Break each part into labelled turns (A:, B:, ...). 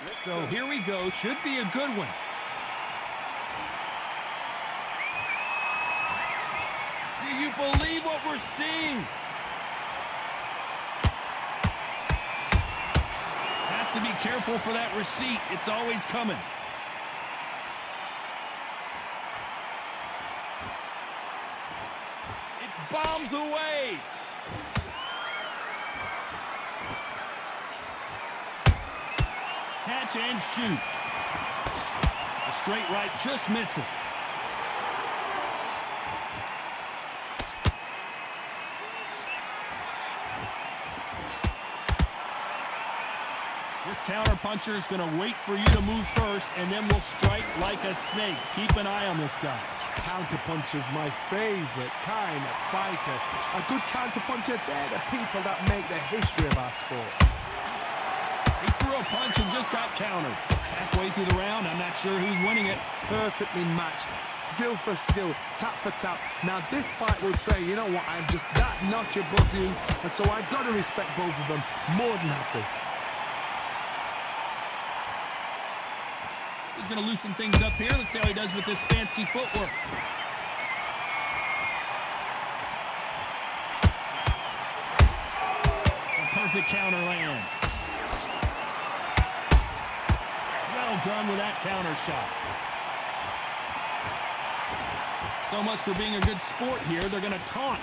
A: So here we go. Should be a good one. Do you believe what we're seeing? Has to be careful for that receipt. It's always coming. It's bombs away. Catch and shoot. A straight right just misses. This counter-puncher is going to wait for you to move first, and then will strike like a snake. Keep an eye on this guy.
B: Counter-puncher's my favorite kind of fighter. A good counter-puncher, they're the people that make the history of our sport.
A: He threw a punch and just got countered. Halfway through the round, I'm not sure who's winning it.
B: Perfectly matched, skill for skill, tap for tap. Now this fight will say, you know what, I'm just that notch above you, and so I've got to respect both of them more than happy.
A: He's going to loosen things up here. Let's see how he does with this fancy footwork. A perfect counter lands. Well done with that counter shot. So much for being a good sport here. They're going to taunt.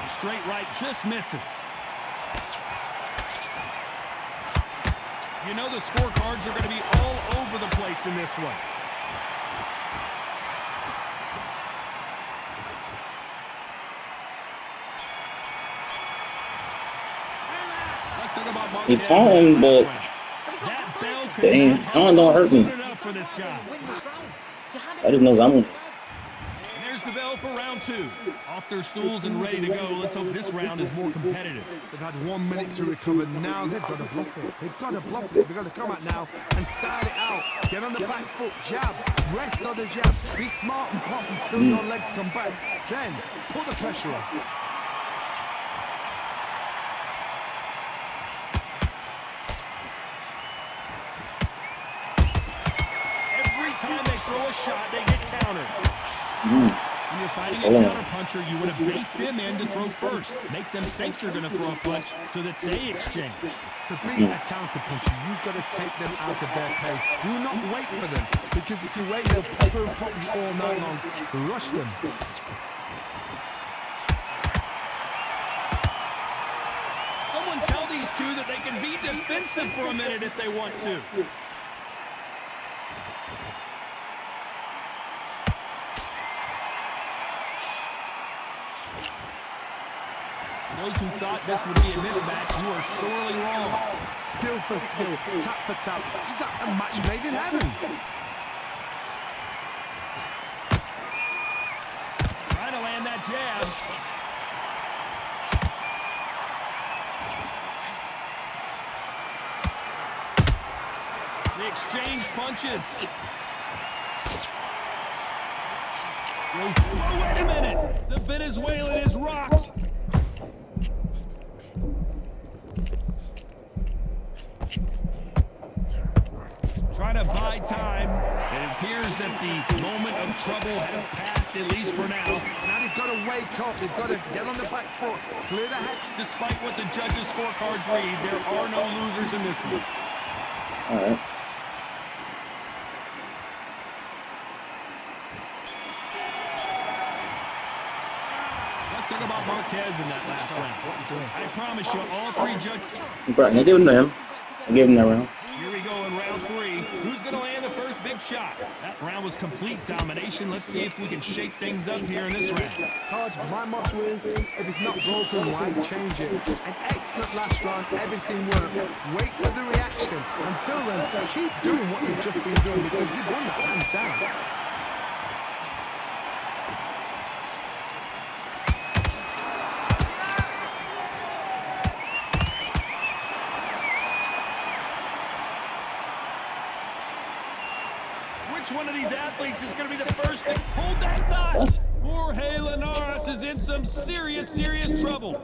A: The straight right just misses. You know the scorecards are going to be all over the place in this one. Let's talk about Marquez.
C: He toned, but
A: That bell could
C: dang,
A: not
C: tongue don't hurt me.
A: good enough for this guy.
C: I just know I'm gonna.
A: And there's the bell for round two. Off their stools and ready to go. Let's hope this round is more competitive.
B: They've had 1 minute to recover. Now they've got to bluff it. They've got to bluff it. They've got to come out now and style it out. Get on the back foot, jab, rest on the jab. Be smart and pop until your legs come back. Then put the pressure on.
A: Every time they throw a shot, they get countered. When you're fighting a counter-puncher, you want to bait them in to throw first. Make them think you're going to throw a punch so that they exchange.
B: To beat a counter-puncher, you've got to take them out of their pace. Do not wait for them, because if you wait, they'll pop and pop you all night long. Rush them.
A: Someone tell these two that they can be defensive for a minute if they want to. Those who thought this would be a mismatch, you are sorely wrong.
B: Skill for skill, tap for tap. Just like a match made in heaven.
A: Trying to land that jab. The exchange punches. Oh, wait a minute! The Venezuelan is rocked. Trying to buy time. It appears that the moment of trouble has passed, at least for now.
B: Now they've got to wake up. They've got to get on the back foot. Clear the head.
A: Despite what the judges' scorecards read, there are no losers in this one.
C: All right.
A: Let's talk about Marquez in that last round. I promise you, all three judges.
C: I give him to him. I gave him that round.
A: Here we go in round three. Who's going to land the first big shot? That round was complete domination. Let's see if we can shake things up here in this round.
B: Todd, my motto is, if it's not broken, why change it? An excellent last round, everything worked. Wait for the reaction. Until then, keep doing what you've just been doing because you've won that hands down.
A: Which one of these athletes is going to be the first to hold that thought? Jorge Linares is in in some serious trouble.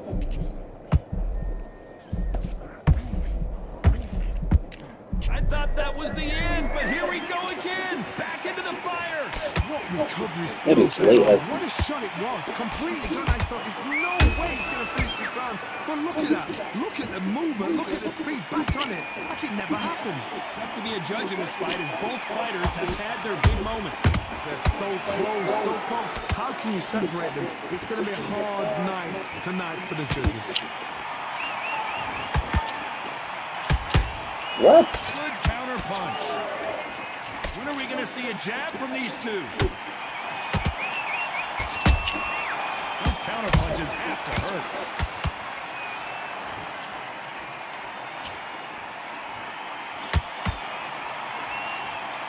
A: I thought that was the end, but here we go again. Back into the fire.
B: What recovery
C: Maybe
B: skills
C: it's late.
B: there are. What a shot it was. Completely done. I thought there's no way he's going to finish this round. But look at that. Look at the movement. Look at the speed. Back on it. Like it never happened.
A: Tough to be a judge in this fight as both fighters have had their big moments.
B: They're so close, so close. How can you separate them? It's going to be a hard night tonight for the judges.
C: What?
A: Good counter punch. When are we going to see a jab from these two? Those counter punches have to hurt.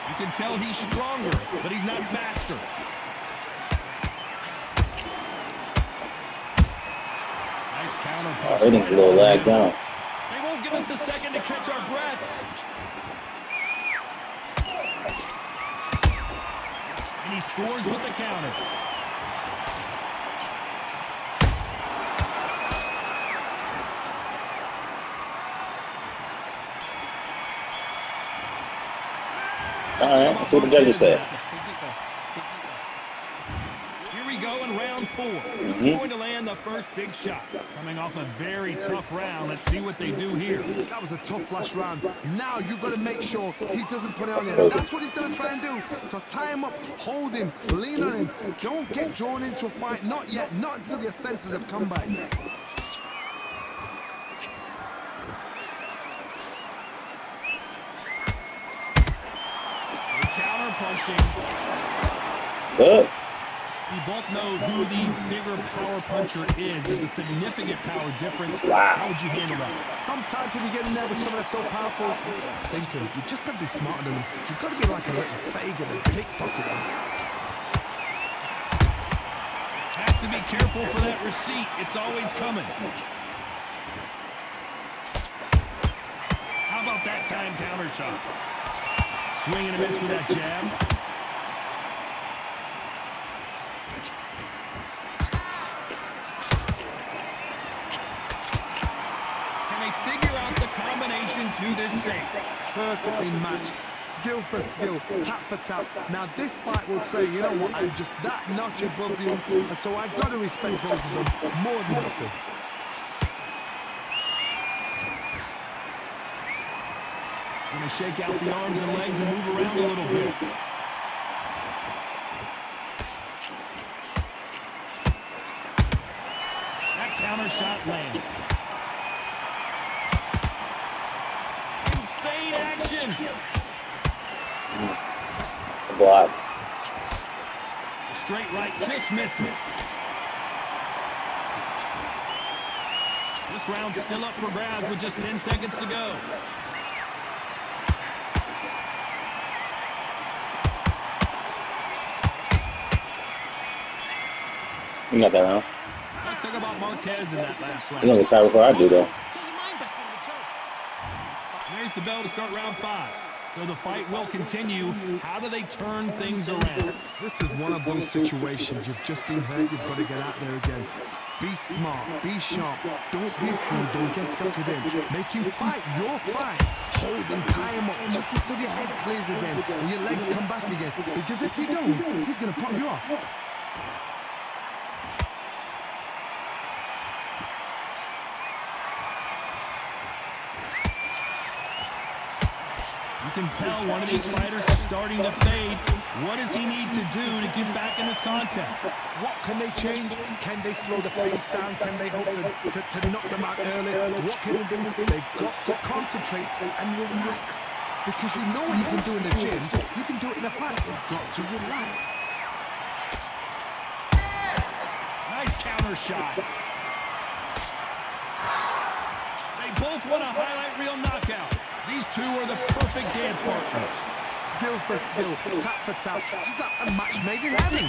A: You can tell he's stronger, but he's not faster. Nice counter punch.
C: Everything's a little lagged down.
A: They won't give us a second to catch our breath. And he scores with the counter.
C: All right, let's see what the judges say.
A: Here we go in round 4. Who's going to land the first big shot? Coming off a very tough round. Let's see what they do here.
B: That was a tough last round. Now you've got to make sure he doesn't put it on you. That's what he's going to try and do. So tie him up, hold him, lean on him. Don't get drawn into a fight. Not yet. Not until your senses have come back.
A: Counter punching.
C: Good.
A: We both know who the bigger power puncher is. There's a significant power difference.
C: Wow.
A: How would you handle that?
B: Sometimes when you get in there with someone that's so powerful, thinking, you've just got to be smarter than them. You've got to be like a little Fagin and pickpocket them.
A: Has to be careful for that receipt. It's always coming. How about that time counter shot? Swing and a miss with that jab. Can they figure out the combination to this safe?
B: Perfectly matched. Skill for skill, tap for tap. Now this fight will say, you know what, I'm just that notch above you, and so I've got to respect both of them more than nothing.
A: Going to shake out the arms and legs and move around a little bit. That counter shot lands. Insane action.
C: Block.
A: The straight right just misses. This round's still up for grabs with just 10 seconds to go.
C: You got that now.
A: Let's talk about Marquez in that last round.
C: He's gonna retire before I do, though.
A: There's the bell to start round 5. So the fight will continue. How do they turn things around?
B: This is one of those situations. You've just been hurt. You've got to get out there again. Be smart. Be sharp. Don't be a fool. Don't get suckered in. Make you fight your fight. Hold him, tie him up just until your head clears again and your legs come back again. Because if you don't, he's going to pop you off.
A: You can tell one of these fighters is starting to fade. What does he need to do to get back in this contest?
B: What can they change? Can they slow the pace down? Can they hope to knock them out early? What can they do? They've got to concentrate and relax. Because you know what you can do in the gym, you can do it in a fight. You've got to relax.
A: Nice counter shot. They both want a highlight reel knockout. These two are the perfect dance partners.
B: Skill for skill, tap for tap. Just like a match made in heaven.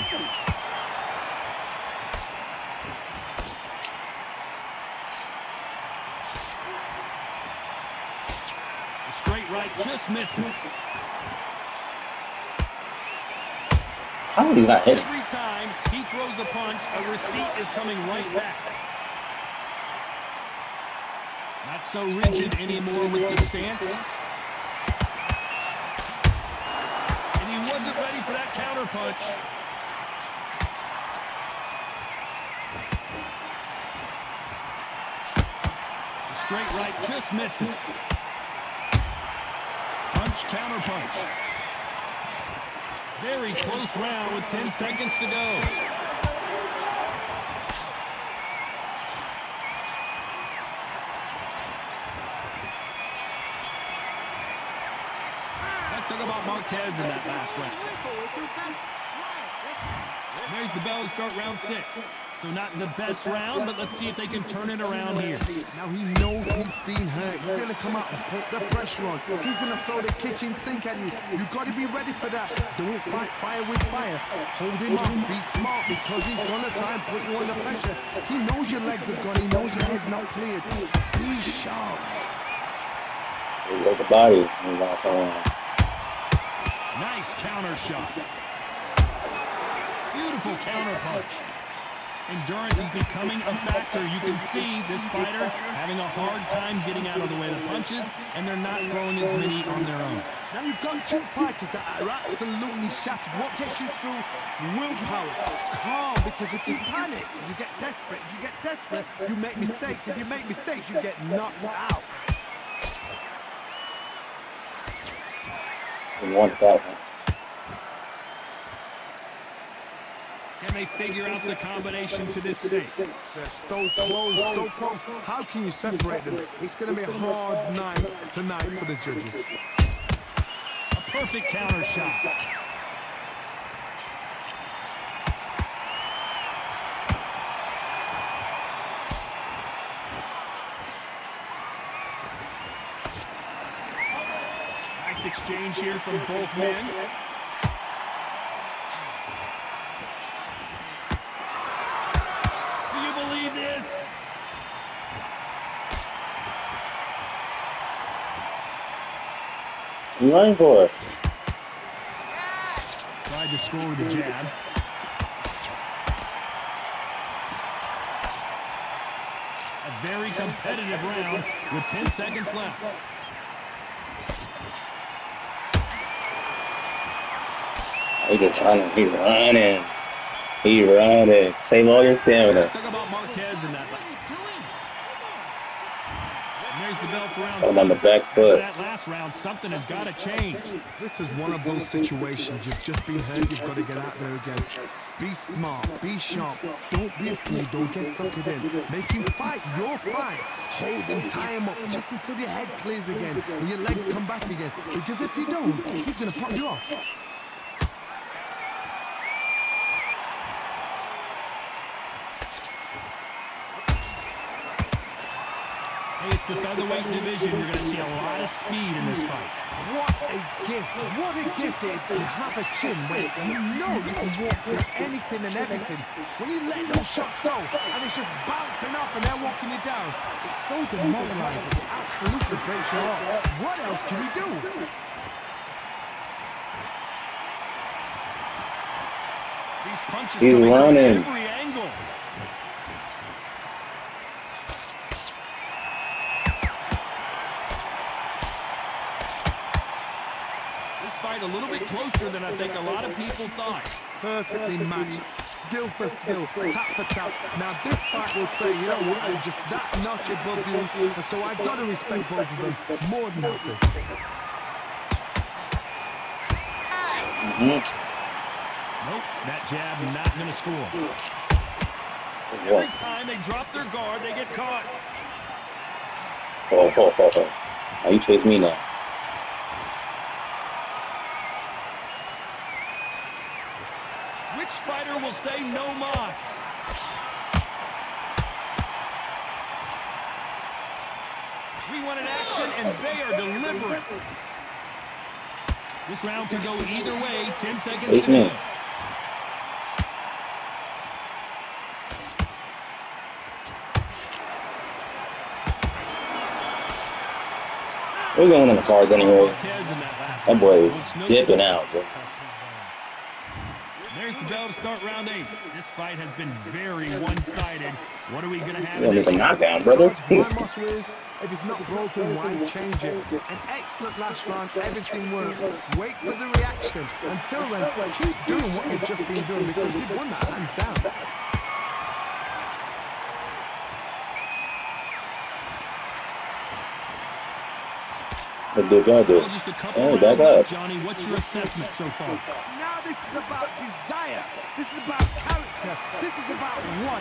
A: The straight right just misses.
C: How is he not hitting?
A: Every time he throws a punch, a receipt is coming right back. Not so rigid anymore with the stance. And he wasn't ready for that counter punch. The straight right just misses. Punch, counter punch. Very close round with 10 seconds to go. Let's talk about Marquez in that last round. There's the bell to start round 6. So not the best round, but let's see if they can turn it around here.
B: Now he knows he's been hurt. He's going to come out and put the pressure on. He's going to throw the kitchen sink at you. You've got to be ready for that. Don't fight fire with fire. Hold him up. Be smart because he's going to try and put you under pressure. He knows your legs are gone. He knows your head's not cleared. Be sharp.
C: He broke the body. He lost all around.
A: Nice counter shot. Beautiful counter punch. Endurance is becoming a factor. You can see this fighter having a hard time getting out of the way of the punches, and they're not throwing as many on their own.
B: Now you've got two fighters that are absolutely shattered. What gets you through? Willpower. Calm, because if you panic, you get desperate. If you get desperate, you make mistakes. If you make mistakes, you get knocked out.
C: He won that one.
A: Can they figure out the combination to this safe?
B: They're so close, so close. How can you separate them? It's going to be a hard night tonight for the judges.
A: A perfect counter shot. Nice exchange here from both men. This.
C: You running for it?
A: Tried to score with a jab. A very competitive round with 10 seconds left.
C: He just running. He's running. He running. Save all your stamina.
A: Let's talk about Marquez in that. And there's the bell for round 7.
C: I'm on the back foot.
A: That last round, something has got to change.
B: This is one of those situations. You've just been hurt. You've got to get out there again. Be smart. Be sharp. Don't be a fool. Don't get suckered in. Make him fight your fight. Hold him, tie him up just until your head clears again and your legs come back again. Because if you don't, he's going to pop you off.
A: Hey, it's the featherweight division. You're going to see a lot of speed in this fight.
B: What a gift. What a gift it is to have a chin where you know you can walk through anything and everything. When you let those shots go and it's just bouncing off and they're walking you down, it's so demoralizing. It absolutely breaks your heart. What else can you do?
A: These punches
C: He's
A: coming
C: running.
A: from every angle. Fight a little bit closer than I think a lot of people thought.
B: Perfectly matched, skill for skill, tap for tap. Now this fight will say, you know what, I'm just that notch above you, and so I've got to respect both of them more than happy.
A: Nope, that jab not going to score. Every time they drop their guard, they get caught.
C: Now you chase me now.
A: Which fighter will say no mas? We wanted action, and they are delivering. This round could go either way. 10 seconds to go.
C: We're going on the cards anyway. That boy is dipping out, bro.
A: There's there's the bell to start round 8. This fight has been very one-sided. What are we going to have?
C: You want a knockdown, brother?
B: My motto is, if it's not broken, why change it? An excellent last round, everything works. Wait for the reaction. Until then, keep doing what you've just been doing because you've won that hands down.
C: What did y'all do?
A: Well, just a couple rounds
C: back
A: left,
C: up.
A: Johnny. What's your assessment so far?
B: Now this is about desire. This is about character. This is about want.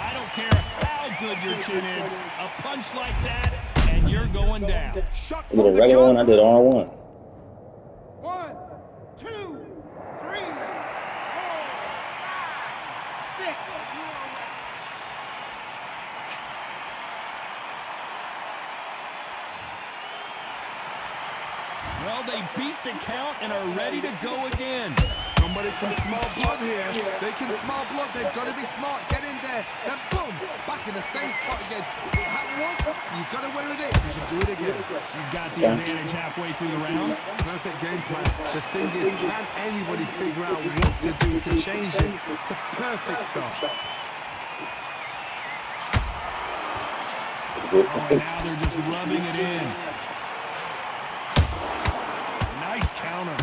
A: I don't care how good your chin is. A punch like that, and you're going down.
B: Shot
C: I did a
B: from the
C: regular one, I
B: gut.
C: did R1.
B: 1, 2, 3, 4, 5, 6.
A: Well, they beat the count and are ready to go again.
B: Somebody can smell blood here. They can smell blood. They've got to be smart. Get in there. Then boom, back in the same spot again. At once, you've got away with it. You should do it again.
A: He's got the advantage halfway through the round.
B: Perfect game plan. The thing is, can anybody figure out what to do to change this? It's a perfect start.
A: Oh, now they're just rubbing it in. Nice counter.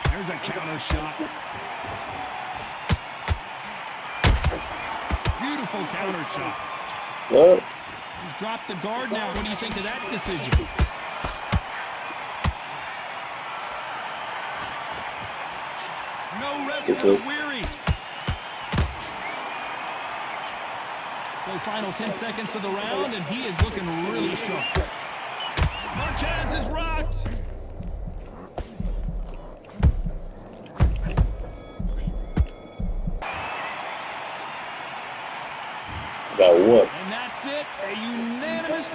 A: There's a counter shot. Beautiful counter shot.
C: What?
A: He's dropped the guard now. What do you think of that decision? No rest for the weary. So final 10 seconds of the round, and he is looking really sharp. Marquez is rocked.
C: Got what?
A: And that's it. A unanimous